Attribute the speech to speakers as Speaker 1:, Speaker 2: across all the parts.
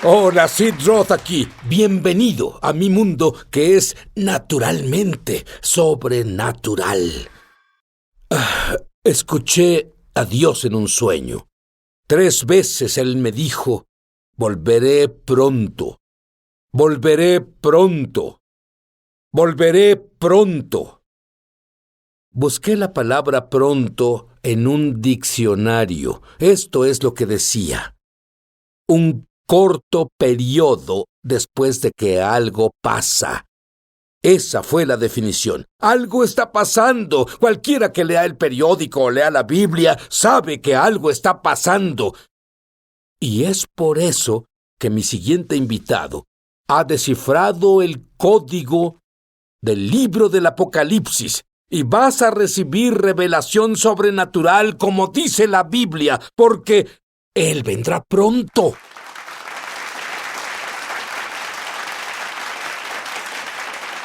Speaker 1: Hola, Sid Roth aquí. Bienvenido a mi mundo que es naturalmente sobrenatural. Escuché a Dios en un sueño. 3 veces Él me dijo, volveré pronto, volveré pronto, volveré pronto. Busqué la palabra pronto en un diccionario. Esto es lo que decía. Un corto periodo después de que algo pasa. Esa fue la definición. Algo está pasando. Cualquiera que lea el periódico o lea la Biblia sabe que algo está pasando. Y es por eso que mi siguiente invitado ha descifrado el código del libro del Apocalipsis y vas a recibir revelación sobrenatural como dice la Biblia, porque Él vendrá pronto.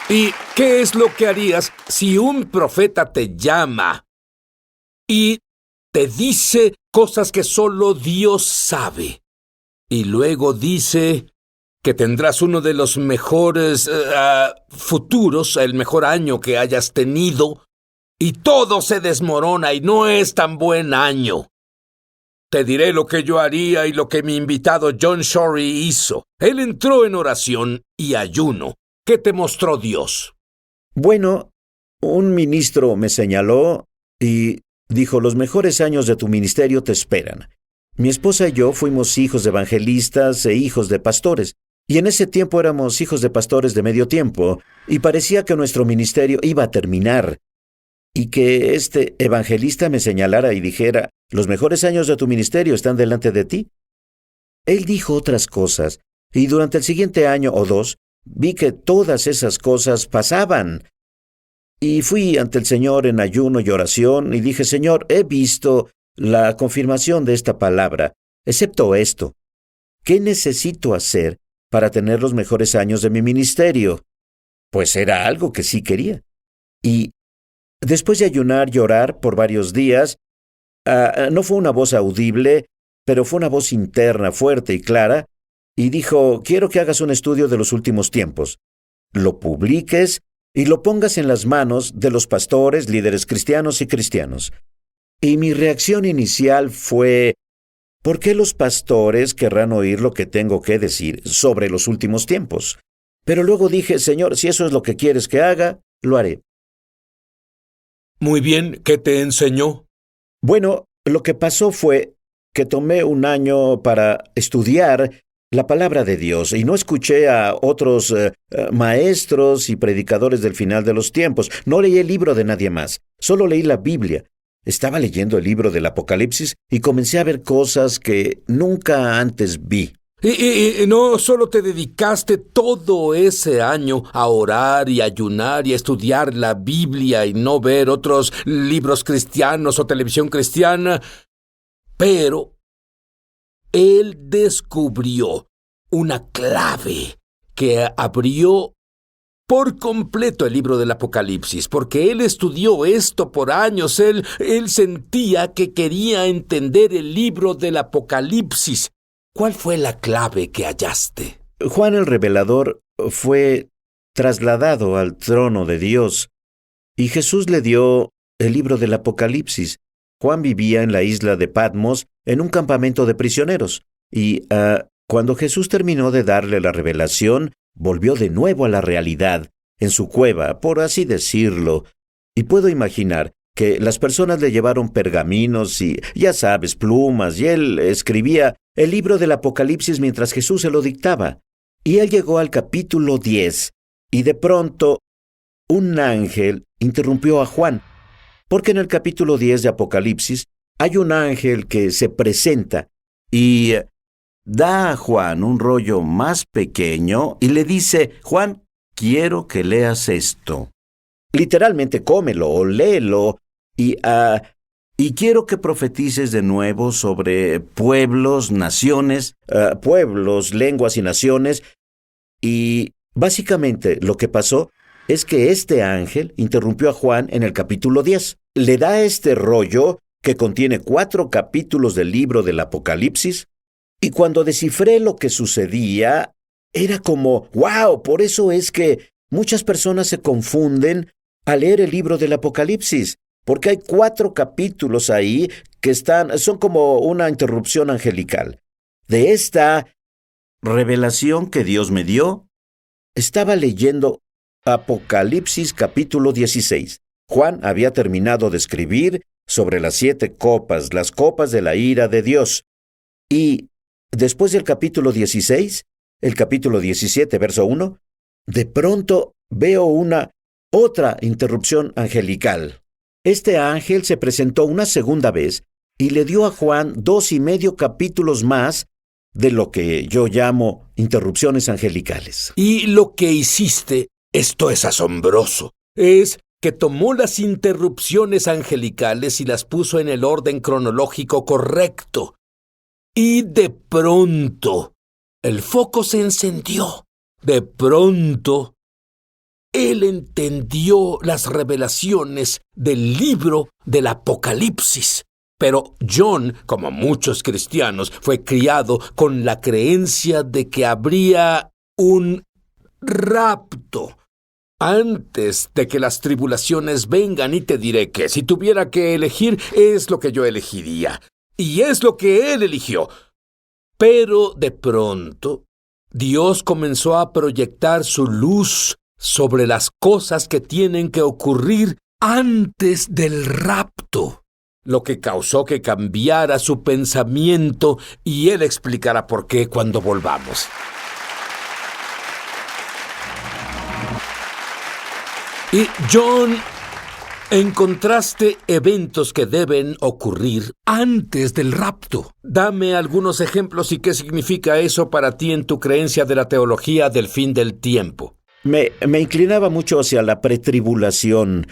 Speaker 1: ¿Y qué es lo que harías si un profeta te llama y te dice cosas que solo Dios sabe? Y luego dice que tendrás uno de los mejores futuros, el mejor año que hayas tenido, y todo se desmorona y no es tan buen año. Te diré lo que yo haría y lo que mi invitado John Shorey hizo. Él entró en oración y ayuno. ¿Qué te mostró Dios?
Speaker 2: Bueno, un ministro me señaló y dijo, los mejores años de tu ministerio te esperan. Mi esposa y yo fuimos hijos de evangelistas e hijos de pastores, y en ese tiempo éramos hijos de pastores de medio tiempo, y parecía que nuestro ministerio iba a terminar, y que este evangelista me señalara y dijera, los mejores años de tu ministerio están delante de ti. Él dijo otras cosas, y durante el siguiente año o 2, vi que todas esas cosas pasaban. Y fui ante el Señor en ayuno y oración y dije, Señor, he visto la confirmación de esta palabra, excepto esto. ¿Qué necesito hacer para tener los mejores años de mi ministerio? Pues era algo que sí quería. Y después de ayunar y orar por varios días, no fue una voz audible, pero fue una voz interna, fuerte y clara, y dijo, quiero que hagas un estudio de los últimos tiempos, lo publiques y lo pongas en las manos de los pastores, líderes cristianos y cristianos. Y mi reacción inicial fue, ¿por qué los pastores querrán oír lo que tengo que decir sobre los últimos tiempos? Pero luego dije, Señor, si eso es lo que quieres que haga, lo haré.
Speaker 1: Muy bien, ¿qué te enseñó?
Speaker 2: Bueno, lo que pasó fue que tomé un año para estudiar la palabra de Dios y no escuché a otros maestros y predicadores del final de los tiempos. No leí el libro de nadie más, solo leí la Biblia. Estaba leyendo el libro del Apocalipsis y comencé a ver cosas que nunca antes vi.
Speaker 1: Y no solo te dedicaste todo ese año a orar y ayunar y a estudiar la Biblia y no ver otros libros cristianos o televisión cristiana, pero Él descubrió una clave que abrió por completo el libro del Apocalipsis, porque Él estudió esto por años. Él sentía que quería entender el libro del Apocalipsis. ¿Cuál fue la clave que hallaste?
Speaker 2: Juan el Revelador fue trasladado al trono de Dios y Jesús le dio el libro del Apocalipsis. Juan vivía en la isla de Patmos en un campamento de prisioneros y cuando Jesús terminó de darle la revelación, volvió de nuevo a la realidad, en su cueva, por así decirlo. Y puedo imaginar que las personas le llevaron pergaminos y, ya sabes, plumas, y él escribía el libro del Apocalipsis mientras Jesús se lo dictaba. Y él llegó al capítulo 10, y de pronto un ángel interrumpió a Juan, porque en el capítulo 10 de Apocalipsis hay un ángel que se presenta y da a Juan un rollo más pequeño y le dice, Juan, quiero que leas esto. Literalmente cómelo o léelo y quiero que profetices de nuevo sobre pueblos, naciones, pueblos, lenguas y naciones. Y básicamente lo que pasó es que este ángel interrumpió a Juan en el capítulo 10. Le da este rollo que contiene 4 capítulos del libro del Apocalipsis Y cuando descifré lo que sucedía, era como, ¡wow! Por eso es que muchas personas se confunden al leer el libro del Apocalipsis, porque hay 4 capítulos ahí que son como una interrupción angelical. De esta revelación que Dios me dio, estaba leyendo Apocalipsis capítulo 16. Juan había terminado de escribir sobre las 7 copas, las copas de la ira de Dios. Y después del capítulo 16, el capítulo 17, verso 1, de pronto veo otra interrupción angelical. Este ángel se presentó una segunda vez y le dio a Juan 2.5 capítulos más de lo que yo llamo interrupciones angelicales.
Speaker 1: Y lo que hiciste, esto es asombroso, es que tomó las interrupciones angelicales y las puso en el orden cronológico correcto. Y de pronto, el foco se encendió. De pronto, él entendió las revelaciones del libro del Apocalipsis. Pero John, como muchos cristianos, fue criado con la creencia de que habría un rapto antes de que las tribulaciones vengan, y te diré que si tuviera que elegir, es lo que yo elegiría. Y es lo que él eligió. Pero de pronto, Dios comenzó a proyectar su luz sobre las cosas que tienen que ocurrir antes del rapto, lo que causó que cambiara su pensamiento, y él explicará por qué cuando volvamos. Y John, encontraste eventos que deben ocurrir antes del rapto. Dame algunos ejemplos y qué significa eso para ti en tu creencia de la teología del fin del tiempo.
Speaker 2: Me inclinaba mucho hacia la pretribulación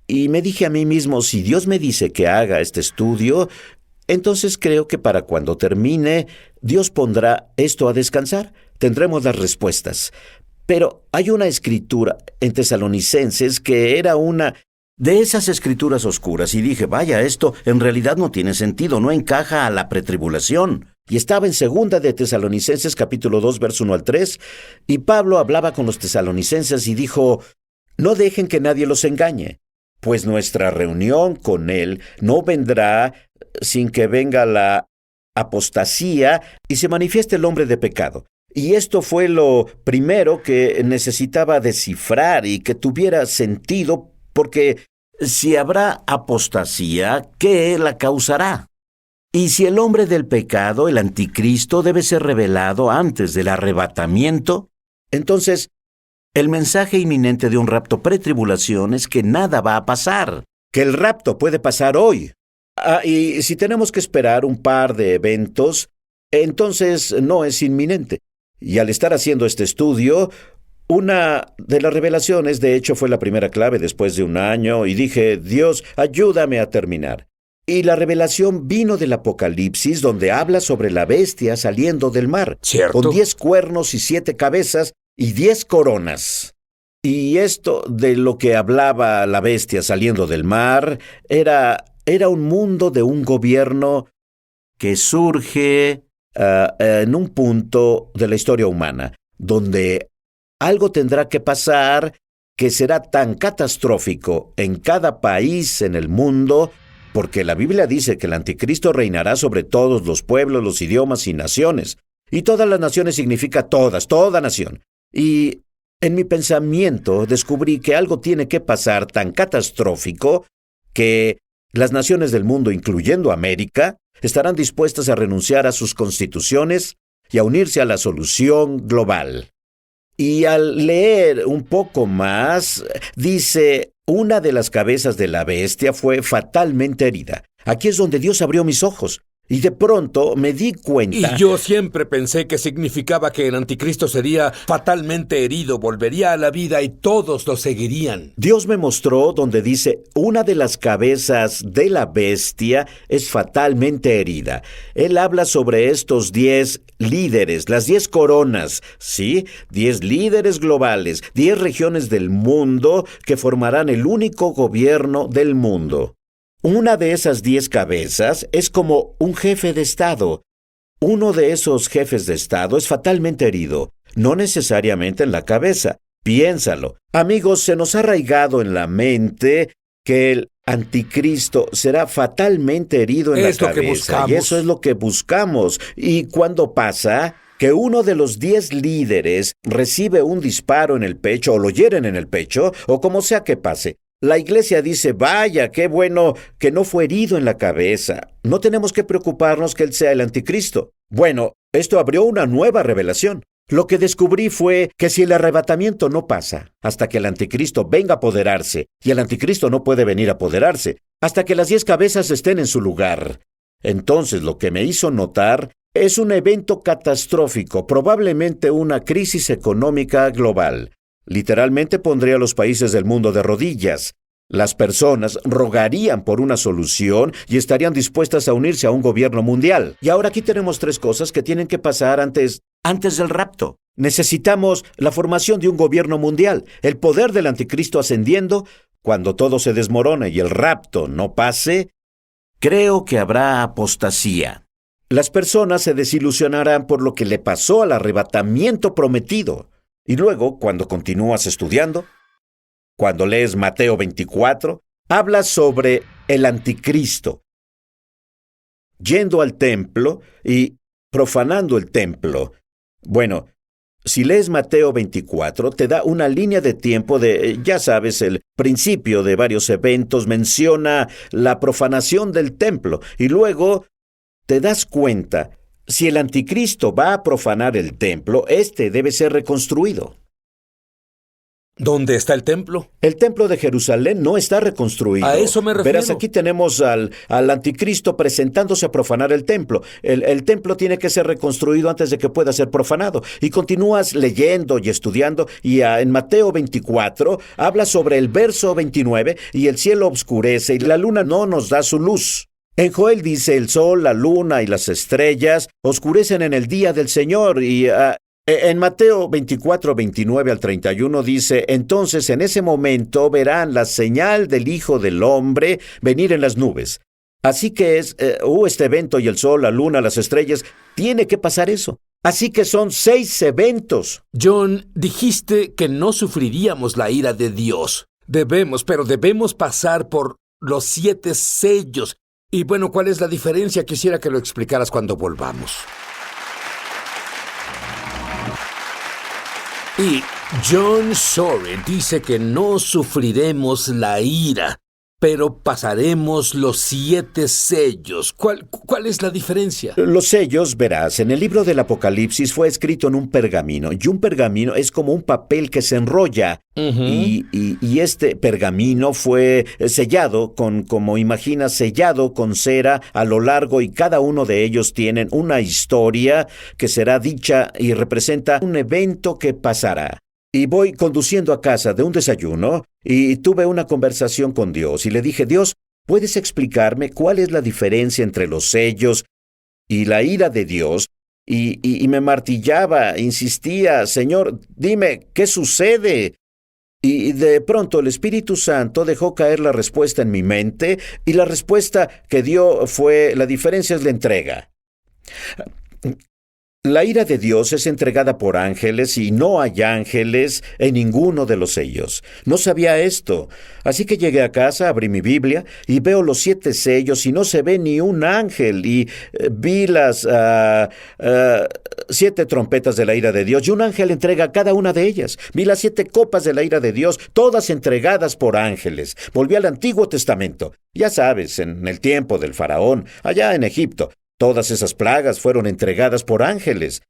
Speaker 2: y me dije a mí mismo, si Dios me dice que haga este estudio, entonces creo que para cuando termine, Dios pondrá esto a descansar. Tendremos las respuestas. Pero hay una escritura en Tesalonicenses que era una de esas escrituras oscuras, y dije, vaya, esto en realidad no tiene sentido, no encaja a la pretribulación. Y estaba en 2 de Tesalonicenses capítulo 2, verso 1 al 3, y Pablo hablaba con los tesalonicenses y dijo, no dejen que nadie los engañe, pues nuestra reunión con él no vendrá sin que venga la apostasía y se manifieste el hombre de pecado. Y esto fue lo primero que necesitaba descifrar y que tuviera sentido, porque si habrá apostasía, ¿qué la causará? Y si el hombre del pecado, el anticristo, debe ser revelado antes del arrebatamiento, entonces el mensaje inminente de un rapto pretribulación es que nada va a pasar, que el rapto puede pasar hoy. Y si tenemos que esperar un par de eventos, entonces no es inminente. Y al estar haciendo este estudio, una de las revelaciones, de hecho, fue la primera clave después de un año, y dije, Dios, ayúdame a terminar. Y la revelación vino del Apocalipsis, donde habla sobre la bestia saliendo del mar,
Speaker 1: ¿Cierto?
Speaker 2: con 10 cuernos y 7 cabezas y 10 coronas. Y esto de lo que hablaba la bestia saliendo del mar era un mundo de un gobierno que surge en un punto de la historia humana, donde algo tendrá que pasar que será tan catastrófico en cada país en el mundo, porque la Biblia dice que el anticristo reinará sobre todos los pueblos, los idiomas y naciones. Y todas las naciones significa todas, toda nación. Y en mi pensamiento descubrí que algo tiene que pasar tan catastrófico que las naciones del mundo, incluyendo América, estarán dispuestas a renunciar a sus constituciones y a unirse a la solución global. Y al leer un poco más, dice, una de las cabezas de la bestia fue fatalmente herida. Aquí es donde Dios abrió mis ojos. Y de pronto me di cuenta...
Speaker 1: Y yo siempre pensé que significaba que el anticristo sería fatalmente herido, volvería a la vida y todos lo seguirían.
Speaker 2: Dios me mostró donde dice, una de las cabezas de la bestia es fatalmente herida. Él habla sobre estos 10 líderes, las 10 coronas, ¿sí? 10 líderes globales, 10 regiones del mundo que formarán el único gobierno del mundo. Una de esas 10 cabezas es como un jefe de Estado. Uno de esos jefes de Estado es fatalmente herido, no necesariamente en la cabeza. Piénsalo. Amigos, se nos ha arraigado en la mente que el anticristo será fatalmente herido en la cabeza.
Speaker 1: Es lo que buscamos.
Speaker 2: Y eso es lo que buscamos. ¿Y cuando pasa? Que uno de los 10 líderes recibe un disparo en el pecho o lo hieren en el pecho, o como sea que pase. La iglesia dice, vaya, qué bueno que no fue herido en la cabeza. No tenemos que preocuparnos que él sea el anticristo. Bueno, esto abrió una nueva revelación. Lo que descubrí fue que si el arrebatamiento no pasa hasta que el anticristo venga a apoderarse, y el anticristo no puede venir a apoderarse hasta que las 10 cabezas estén en su lugar, entonces lo que me hizo notar es un evento catastrófico, probablemente una crisis económica global. Literalmente pondría a los países del mundo de rodillas. Las personas rogarían por una solución y estarían dispuestas a unirse a un gobierno mundial. Y ahora aquí tenemos 3 cosas que tienen que pasar antes del rapto. Necesitamos la formación de un gobierno mundial, el poder del anticristo ascendiendo. Cuando todo se desmorone y el rapto no pase, creo que habrá apostasía. Las personas se desilusionarán por lo que le pasó al arrebatamiento prometido. Y luego, cuando continúas estudiando, cuando lees Mateo 24, habla sobre el anticristo yendo al templo y profanando el templo. Bueno, si lees Mateo 24, te da una línea de tiempo de, ya sabes, el principio de varios eventos, menciona la profanación del templo y luego te das cuenta, si el anticristo va a profanar el templo, este debe ser reconstruido.
Speaker 1: ¿Dónde está el templo?
Speaker 2: El templo de Jerusalén no está reconstruido.
Speaker 1: A eso me refiero.
Speaker 2: Verás, aquí tenemos al anticristo presentándose a profanar el templo. El templo tiene que ser reconstruido antes de que pueda ser profanado. Y continúas leyendo y estudiando, y en Mateo 24 habla sobre el verso 29, y el cielo oscurece y la luna no nos da su luz. En Joel dice, el sol, la luna y las estrellas oscurecen en el día del Señor, y en Mateo 24, 29 al 31 dice, entonces en ese momento verán la señal del Hijo del Hombre venir en las nubes. Así que este evento y el sol, la luna, las estrellas, tiene que pasar eso. Así que son 6 eventos.
Speaker 1: John, dijiste que no sufriríamos la ira de Dios. Debemos pasar por los 7 sellos. Y bueno, ¿cuál es la diferencia? Quisiera que lo explicaras cuando volvamos. Y John Soren dice que no sufriremos la ira, pero pasaremos los 7 sellos. ¿Cuál es la diferencia?
Speaker 2: Los sellos, verás, en el libro del Apocalipsis fue escrito en un pergamino, y un pergamino es como un papel que se enrolla, y este pergamino fue sellado como imaginas, sellado con cera a lo largo, y cada uno de ellos tienen una historia que será dicha y representa un evento que pasará. Y voy conduciendo a casa de un desayuno y tuve una conversación con Dios y le dije, Dios, ¿puedes explicarme cuál es la diferencia entre los sellos y la ira de Dios? Y me martillaba, insistía, Señor, dime, ¿qué sucede? Y de pronto el Espíritu Santo dejó caer la respuesta en mi mente, y la respuesta que dio fue, la diferencia es la entrega. La ira de Dios es entregada por ángeles y no hay ángeles en ninguno de los sellos. No sabía esto. Así que llegué a casa, abrí mi Biblia y veo los 7 sellos y no se ve ni un ángel. Y vi las 7 trompetas de la ira de Dios y un ángel entrega cada una de ellas. Vi las 7 copas de la ira de Dios, todas entregadas por ángeles. Volví al Antiguo Testamento. Ya sabes, en el tiempo del faraón, allá en Egipto. Todas esas plagas fueron entregadas por ángeles.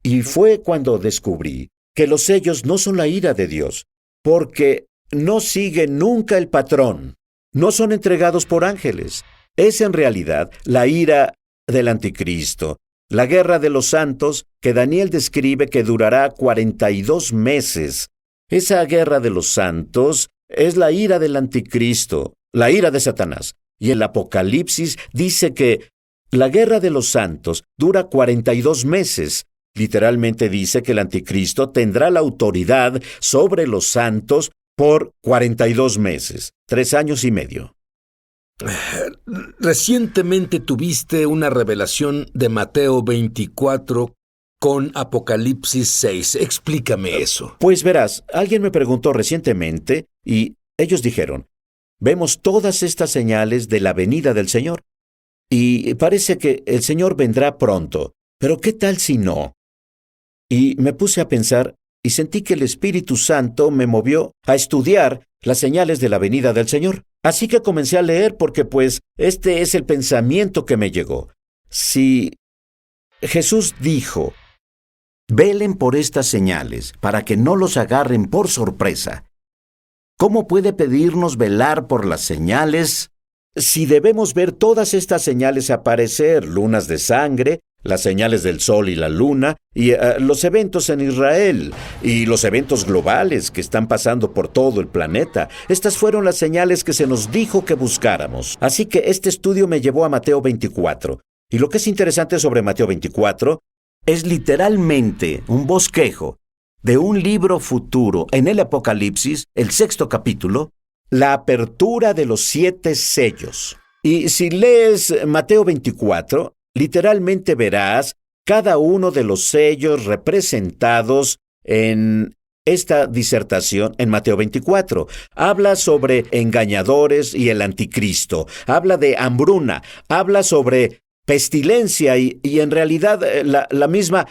Speaker 2: Y fue cuando descubrí que los sellos no son la ira de Dios, porque no siguen nunca el patrón. No son entregados por ángeles. Es en realidad la ira del anticristo, la guerra de los santos que Daniel describe que durará 42 meses. Esa guerra de los santos es la ira del anticristo, la ira de Satanás. Y el Apocalipsis dice que la guerra de los santos dura 42 meses. Literalmente dice que el anticristo tendrá la autoridad sobre los santos por 42 meses, 3 años y medio.
Speaker 1: Recientemente tuviste una revelación de Mateo 24 con Apocalipsis 6. Explícame eso.
Speaker 2: Pues verás, alguien me preguntó recientemente y ellos dijeron, vemos todas estas señales de la venida del Señor y parece que el Señor vendrá pronto, pero ¿qué tal si no? Y me puse a pensar y sentí que el Espíritu Santo me movió a estudiar las señales de la venida del Señor. Así que comencé a leer porque pues este es el pensamiento que me llegó. Si Jesús dijo, velen por estas señales para que no los agarren por sorpresa, ¿cómo puede pedirnos velar por las señales si debemos ver todas estas señales aparecer, lunas de sangre, las señales del sol y la luna, y los eventos en Israel, y los eventos globales que están pasando por todo el planeta? Estas fueron las señales que se nos dijo que buscáramos. Así que este estudio me llevó a Mateo 24. Y lo que es interesante sobre Mateo 24 es literalmente un bosquejo de un libro futuro en el Apocalipsis, el 6º capítulo, la apertura de los 7 sellos. Y si lees Mateo 24, literalmente verás cada uno de los sellos representados en esta disertación en Mateo 24. Habla sobre engañadores y el anticristo. Habla de hambruna. Habla sobre pestilencia y en realidad la misma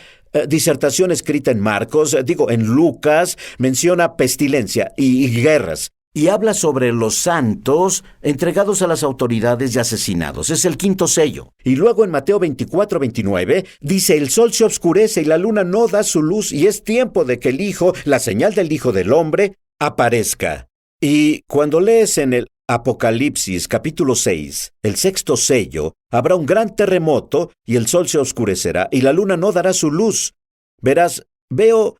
Speaker 2: disertación escrita en Marcos, en Lucas, menciona pestilencia y guerras. Y habla sobre los santos entregados a las autoridades y asesinados. Es el 5º sello. Y luego en Mateo 24-29 dice, el sol se oscurece y la luna no da su luz y es tiempo de que el Hijo, la señal del Hijo del Hombre, aparezca. Y cuando lees en el Apocalipsis capítulo 6, el 6º sello, habrá un gran terremoto y el sol se oscurecerá y la luna no dará su luz. Verás, veo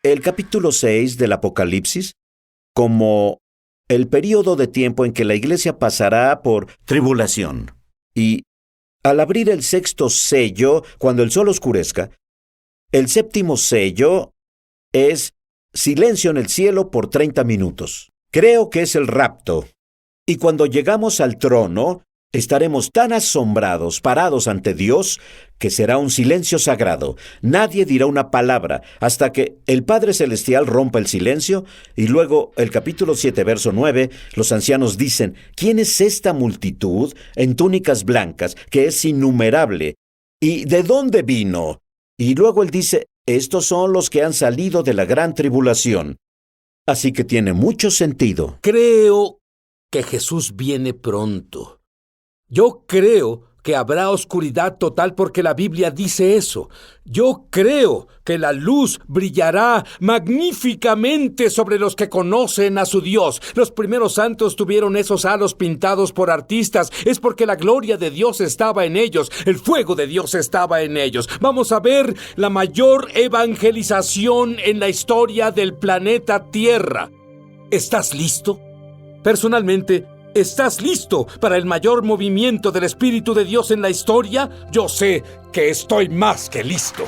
Speaker 2: el capítulo 6 del Apocalipsis como el período de tiempo en que la iglesia pasará por tribulación. Y al abrir el 6º sello, cuando el sol oscurezca, el 7º sello es silencio en el cielo por 30 minutos. Creo que es el rapto. Y cuando llegamos al trono, estaremos tan asombrados, parados ante Dios, que será un silencio sagrado. Nadie dirá una palabra hasta que el Padre Celestial rompa el silencio. Y luego, el capítulo 7, verso 9, los ancianos dicen, ¿quién es esta multitud en túnicas blancas, que es innumerable? ¿Y de dónde vino? Y luego él dice, estos son los que han salido de la gran tribulación. Así que tiene mucho sentido.
Speaker 1: Creo que Jesús viene pronto. Yo creo que habrá oscuridad total porque la Biblia dice eso. Yo creo que la luz brillará magníficamente sobre los que conocen a su Dios. Los primeros santos tuvieron esos halos pintados por artistas. Es porque la gloria de Dios estaba en ellos. El fuego de Dios estaba en ellos. Vamos a ver la mayor evangelización en la historia del planeta Tierra. ¿Estás listo? Personalmente, ¿estás listo para el mayor movimiento del Espíritu de Dios en la historia? Yo sé que estoy más que listo.